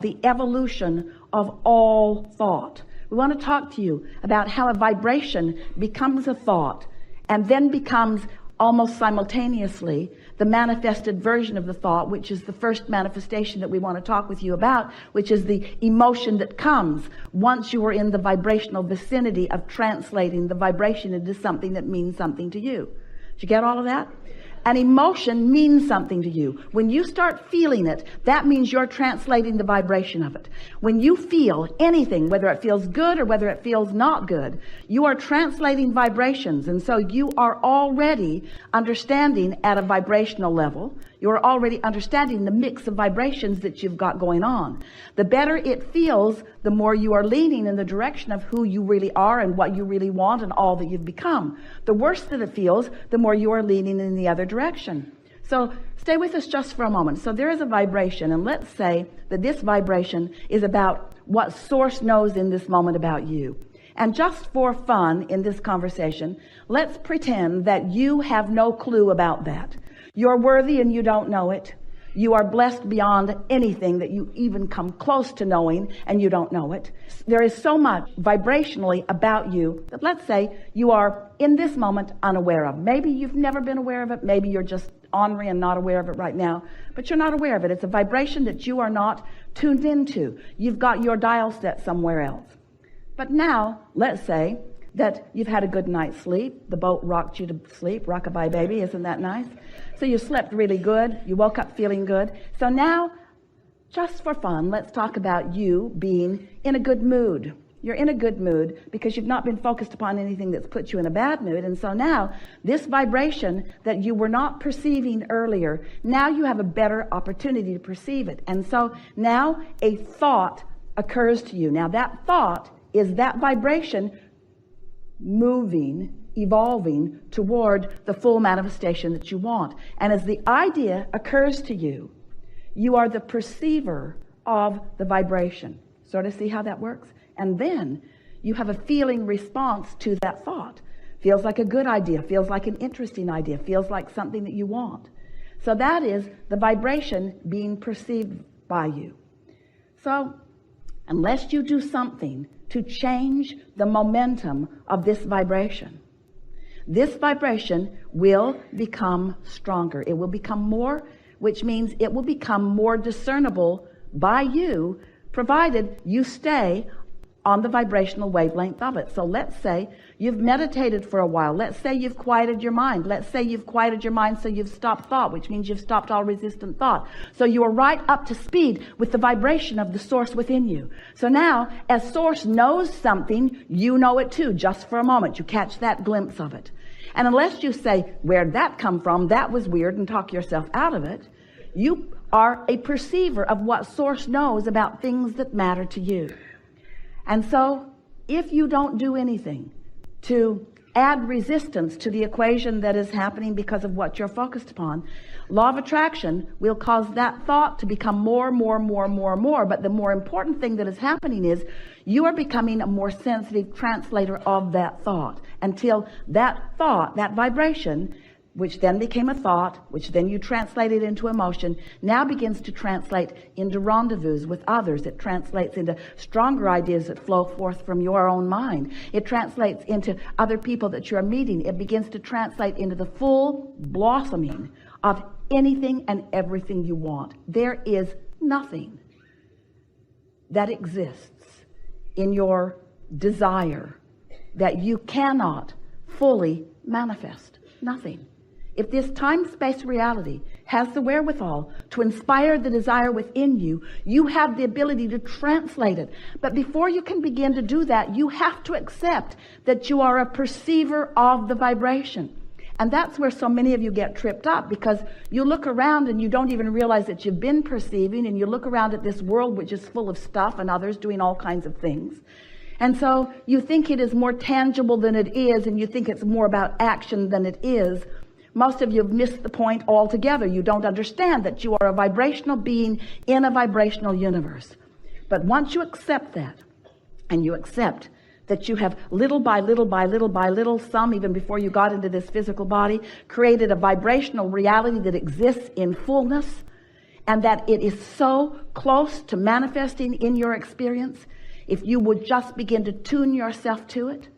the evolution of all thought. We want to talk to you about how a vibration becomes a thought and then becomes almost simultaneously the manifested version of the thought, which is the first manifestation that we want to talk with you about, which is the emotion that comes once you are in the vibrational vicinity of translating the vibration into something that means something to you. Did you get all of that? An emotion means something to you. When you start feeling it, that means you're translating the vibration of it. When you feel anything, whether it feels good or whether it feels not good, you are translating vibrations. And so you are already understanding at a vibrational level. You're already understanding the mix of vibrations that you've got going on. The better it feels, the more you are leaning in the direction of who you really are and what you really want and all that you've become. The worse that it feels, the more you are leaning in the other direction. So stay with us just for a moment. So there is a vibration, and let's say that this vibration is about what Source knows in this moment about you. And just for fun in this conversation, let's pretend that you have no clue about that. You're worthy and you don't know it. You are blessed beyond anything that you even come close to knowing, and you don't know it. There is so much vibrationally about you that, let's say, you are in this moment unaware of. Maybe you've never been aware of it. Maybe you're just ornery and not aware of it right now, but you're not aware of it. It's a vibration that you are not tuned into. You've got your dial set somewhere else. But now, let's say that you've had a good night's sleep. The boat rocked you to sleep. Rockabye baby, isn't that nice? So you slept really good. You woke up feeling good. So now, just for fun, let's talk about you being in a good mood. You're in a good mood because you've not been focused upon anything that's put you in a bad mood. And so now, this vibration that you were not perceiving earlier, now you have a better opportunity to perceive it. And so now a thought occurs to you. Now that thought is that vibration moving, evolving toward the full manifestation that you want. And as the idea occurs to you, you are the perceiver of the vibration. Sort of see how that works? And then you have a feeling response to that thought. Feels like a good idea, feels like an interesting idea, feels like something that you want. So that is the vibration being perceived by you. So unless you do something to change the momentum of this vibration will become stronger. It will become more, which means it will become more discernible by you, provided you stay on the vibrational wavelength of it. So let's say you've meditated for a while. Let's say you've quieted your mind. Let's say you've quieted your mind so you've stopped thought, which means you've stopped all resistant thought. So you are right up to speed with the vibration of the Source within you. So now, as Source knows something, you know it too, just for a moment. You catch that glimpse of it. And unless you say, where'd that come from? That was weird, and talk yourself out of it, you are a perceiver of what Source knows about things that matter to you. And so, if you don't do anything to add resistance to the equation that is happening because of what you're focused upon, law of attraction will cause that thought to become more. But the more important thing that is happening is you are becoming a more sensitive translator of that thought, until that thought, that vibration, which then became a thought, which then you translated into emotion, now begins to translate into rendezvous with others. It translates into stronger ideas that flow forth from your own mind. It translates into other people that you're meeting. It begins to translate into the full blossoming of anything and everything you want. There is nothing that exists in your desire that you cannot fully manifest. Nothing. If this time-space reality has the wherewithal to inspire the desire within you, you have the ability to translate it. But before you can begin to do that, you have to accept that you are a perceiver of the vibration. And that's where so many of you get tripped up, because you look around and you don't even realize that you've been perceiving, and you look around at this world which is full of stuff and others doing all kinds of things. And so you think it is more tangible than it is, and you think it's more about action than it is. Most of you have missed the point altogether. You don't understand that you are a vibrational being in a vibrational universe. But once you accept that, and you accept that you have little by little, some even before you got into this physical body, created a vibrational reality that exists in fullness, and that it is so close to manifesting in your experience if you would just begin to tune yourself to it.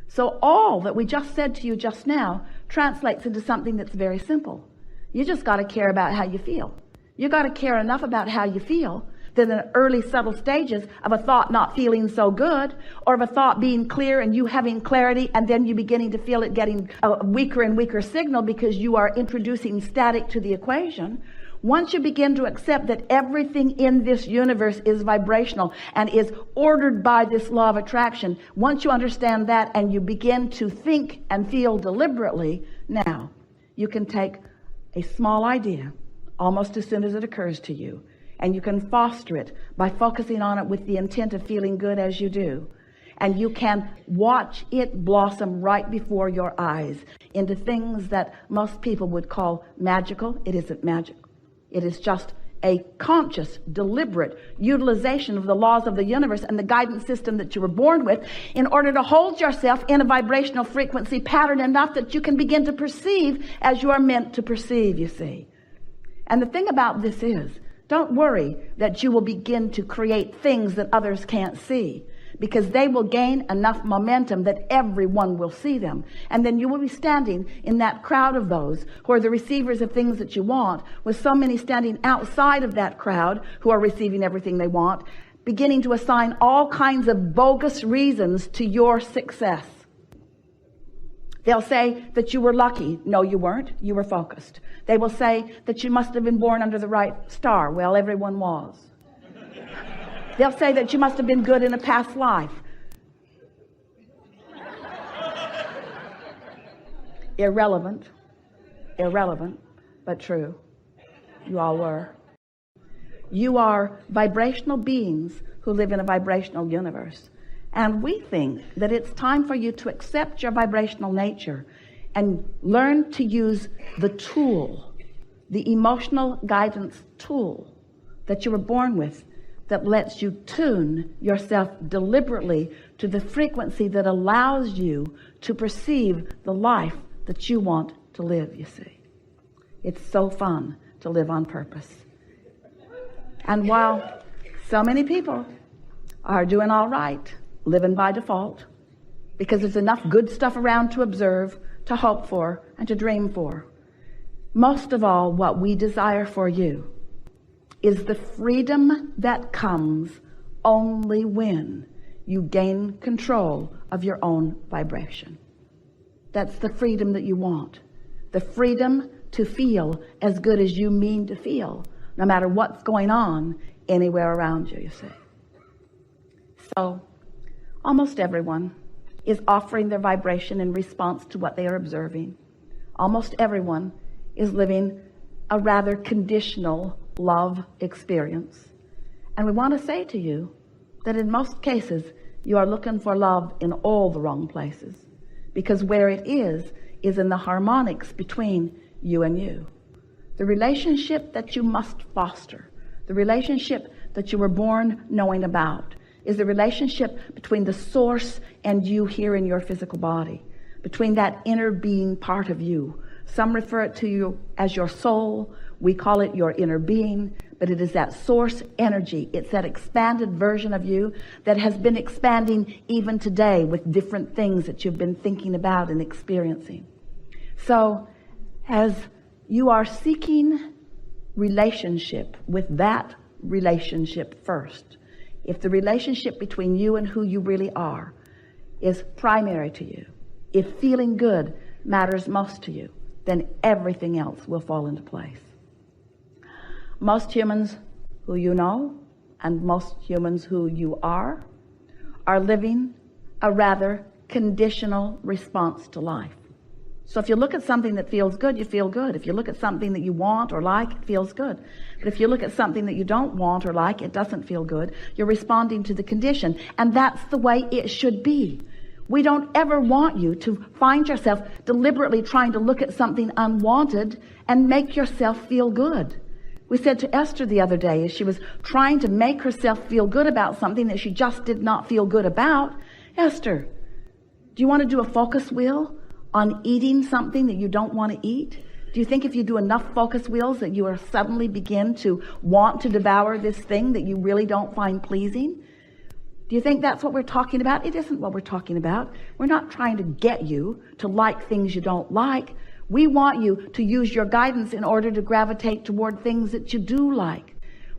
So all that we just said to you just now translates into something that's very simple. You just got to care about how you feel. You got to care enough about how you feel that in the early subtle stages of a thought not feeling so good, or of a thought being clear and you having clarity, and then you beginning to feel it getting a weaker and weaker signal because you are introducing static to the equation. Once you begin to accept that everything in this universe is vibrational and is ordered by this law of attraction, once you understand that and you begin to think and feel deliberately, now you can take a small idea almost as soon as it occurs to you, and you can foster it by focusing on it with the intent of feeling good as you do. And you can watch it blossom right before your eyes into things that most people would call magical. It isn't magical. It is just a conscious, deliberate utilization of the laws of the universe and the guidance system that you were born with in order to hold yourself in a vibrational frequency pattern enough that you can begin to perceive as you are meant to perceive, you see. And the thing about this is, don't worry that you will begin to create things that others can't see, because they will gain enough momentum that everyone will see them. And then you will be standing in that crowd of those who are the receivers of things that you want, with so many standing outside of that crowd who are receiving everything they want, beginning to assign all kinds of bogus reasons to your success. They'll say that you were lucky. No, you weren't. You were focused. They will say that you must have been born under the right star. Well, everyone was. They'll say that you must have been good in a past life. Irrelevant, but true. You all were. You are vibrational beings who live in a vibrational universe. And we think that it's time for you to accept your vibrational nature and learn to use the tool, the emotional guidance tool that you were born with, that lets you tune yourself deliberately to the frequency that allows you to perceive the life that you want to live, you see. It's so fun to live on purpose. And while so many people are doing all right, living by default, because there's enough good stuff around to observe, to hope for, and to dream for, most of all, what we desire for you is the freedom that comes only when you gain control of your own vibration. That's the freedom that you want. The freedom to feel as good as you mean to feel, no matter what's going on anywhere around you, you see. So, almost everyone is offering their vibration in response to what they are observing. Almost everyone is living a rather conditional love experience. And we want to say to you that in most cases you are looking for love in all the wrong places, because where it is in the harmonics between you and you. The relationship that you must foster, the relationship that you were born knowing about, is the relationship between the source and you here in your physical body, between that inner being part of you. Some refer it to you as your soul. We call it your inner being, but it is that source energy. It's that expanded version of you that has been expanding even today with different things that you've been thinking about and experiencing. So as you are seeking relationship with that relationship first, if the relationship between you and who you really are is primary to you, if feeling good matters most to you, then everything else will fall into place. Most humans who you know and most humans who you are living a rather conditional response to life. So if you look at something that feels good, you feel good. If you look at something that you want or like, it feels good. But if you look at something that you don't want or like, it doesn't feel good. You're responding to the condition. And that's the way it should be. We don't ever want you to find yourself deliberately trying to look at something unwanted and make yourself feel good. We said to Esther the other day, as she was trying to make herself feel good about something that she just did not feel good about, Esther, do you want to do a focus wheel on eating something that you don't want to eat? Do you think if you do enough focus wheels that you will suddenly begin to want to devour this thing that you really don't find pleasing? Do you think that's what we're talking about? It isn't what we're talking about. We're not trying to get you to like things you don't like. We want you to use your guidance in order to gravitate toward things that you do like.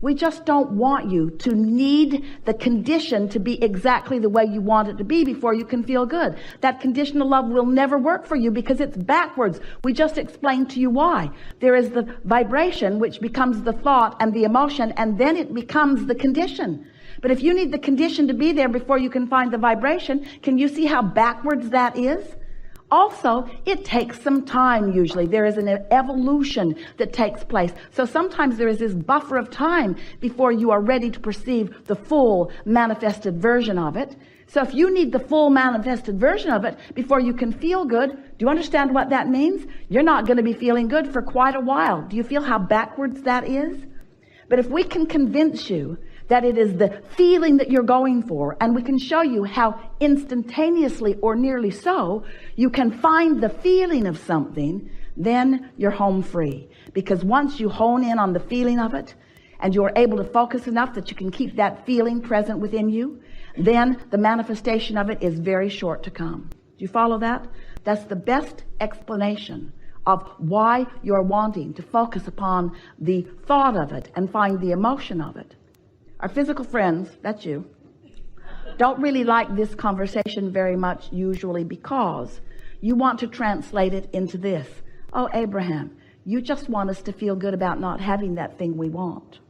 We just don't want you to need the condition to be exactly the way you want it to be before you can feel good. That conditional love will never work for you because it's backwards. We just explained to you why. There is the vibration, which becomes the thought and the emotion, and then it becomes the condition. But if you need the condition to be there before you can find the vibration, can you see how backwards that is? Also, it takes some time usually. There is an evolution that takes place. So sometimes there is this buffer of time before you are ready to perceive the full manifested version of it. So if you need the full manifested version of it before you can feel good, do you understand what that means? You're not going to be feeling good for quite a while. Do you feel how backwards that is? But if we can convince you that it is the feeling that you're going for, and we can show you how instantaneously or nearly so you can find the feeling of something, then you're home free. Because once you hone in on the feeling of it and you're able to focus enough that you can keep that feeling present within you, then the manifestation of it is very short to come. Do you follow that? That's the best explanation of why you're wanting to focus upon the thought of it and find the emotion of it. Our physical friends, that's you, don't really like this conversation very much usually because you want to translate it into this. Oh, Abraham, you just want us to feel good about not having that thing we want.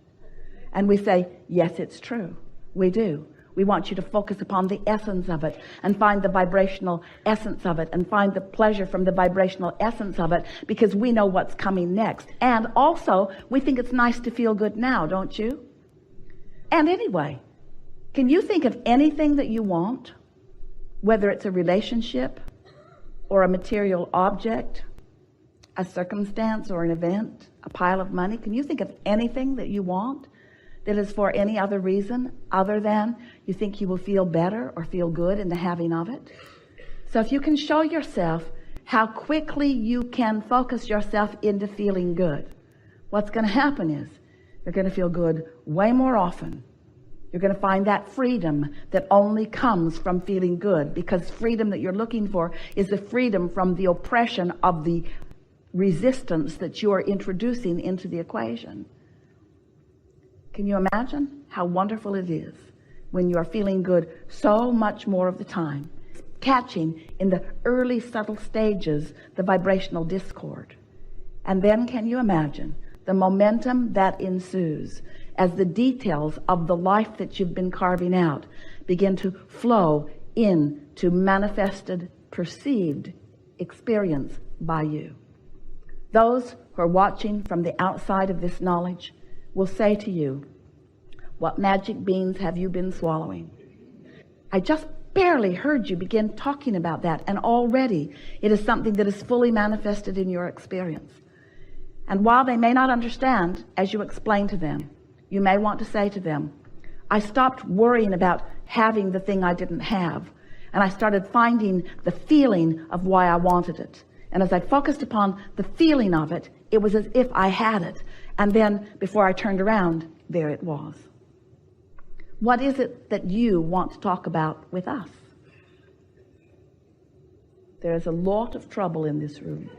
And we say, yes, it's true. We do. We want you to focus upon the essence of it and find the vibrational essence of it and find the pleasure from the vibrational essence of it because we know what's coming next. And also, we think it's nice to feel good now, don't you? And anyway, can you think of anything that you want, whether it's a relationship or a material object, a circumstance or an event, a pile of money? Can you think of anything that you want that is for any other reason other than you think you will feel better or feel good in the having of it? So if you can show yourself how quickly you can focus yourself into feeling good, what's going to happen is you're going to feel good way more often. You're going to find that freedom that only comes from feeling good, because freedom that you're looking for is the freedom from the oppression of the resistance that you are introducing into the equation. Can you imagine how wonderful it is when you are feeling good so much more of the time, catching in the early subtle stages the vibrational discord? And then can you imagine the momentum that ensues as the details of the life that you've been carving out begin to flow into manifested, perceived experience by you? Those who are watching from the outside of this knowledge will say to you, what magic beans have you been swallowing? I just barely heard you begin talking about that, and already it is something that is fully manifested in your experience. And while they may not understand, as you explain to them, you may want to say to them, I stopped worrying about having the thing I didn't have, and I started finding the feeling of why I wanted it. And as I focused upon the feeling of it, it was as if I had it. And then before I turned around, there it was. What is it that you want to talk about with us? There is a lot of trouble in this room.